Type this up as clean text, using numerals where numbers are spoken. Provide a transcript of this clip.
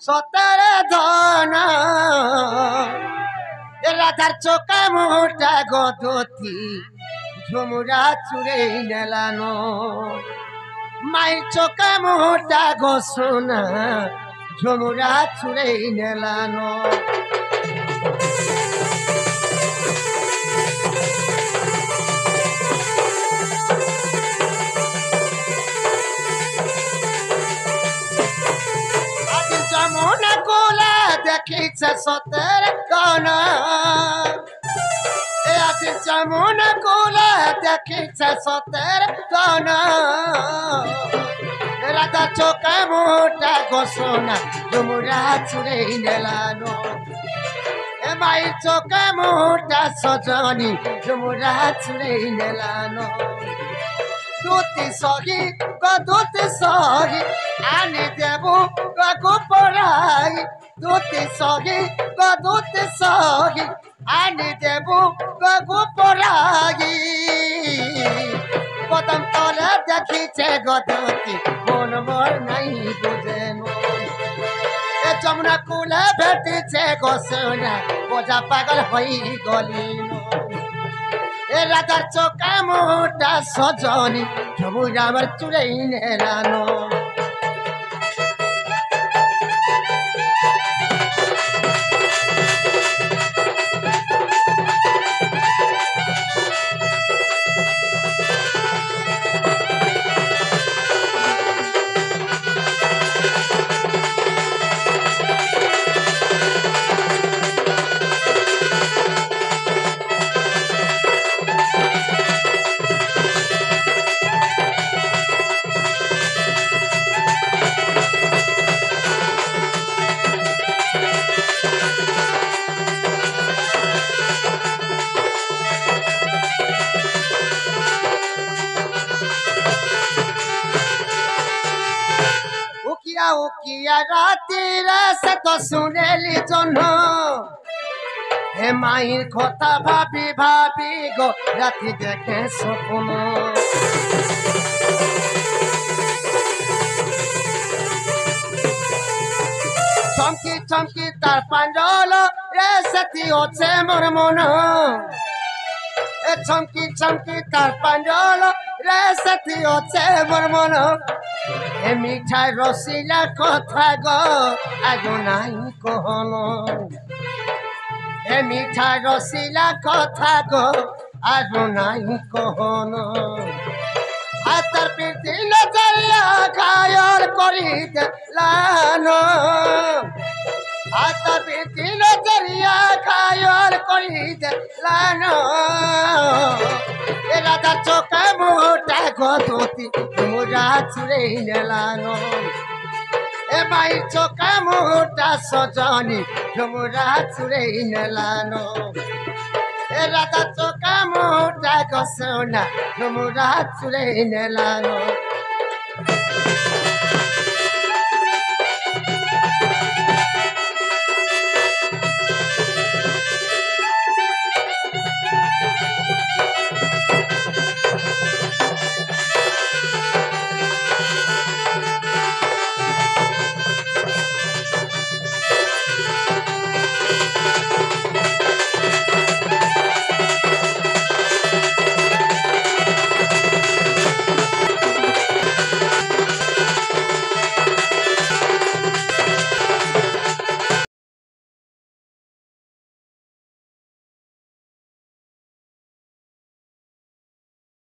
সতেরে ধন রাধার চোখা মোটা গদতি ঝুমুরা চুরে নেলানো মায়ের চোখা মোটা গো সোনা ঝুমুরা চুরে নেলানো যমুনা কোলা দেখিছে সতের কনা আজ যমুনা কোলা দেখিছে সতের কনা রাধা চোখা মোটা গোসনা ঝুমুরা চুরে নেলানো মায়ের চোখা মোটা সজনী ঝুমুরা চুরে নেলানো দুটি সহি দুটি সহি আনি দেব গো পড়াই দুটি সহি দুটি সহি আনি দেব গো পড়াই কদম তলে দেখিছে গদতি মন মোর নাই বুঝেন যমুনা কুলে ভেটিছে গোসনা বোঝা পাগল হই গলিন রাধার চোখা মোটা সজনী ঝুমুরা আমার চুরে নেলানো উকিয়া রাতির সে তো শুনেলি জন্য হে মায়ের কথা ভাবি ভাবি গো রাতি দেখে স্বপ্ন চমকি চমকি তার পাঞ্জল রে সেটি হচ্ছে মোর মন চমকি চমকি তার পাঞ্জল রে সেটি হচ্ছে মোর মন এ মিঠাই রসিলা কথা গো আজ নাই কহন এ মিঠাই রসিলা কথা গো আজ নাই কহন তার প্রীতি নজরিয়া ঘায়ল করি দেলানো তার প্রীতি নজরিয়া ঘায়ল করি দেলানো রাধার চোখা মোটা গদতি ঝুমুরা চুরে নেলানো মায়ের চোখা মোটা সজনী ঝুমুরা চুরে নেলানো রাধার চোখা মোটা গোসনা ঝুমুরা চুরে নেলানো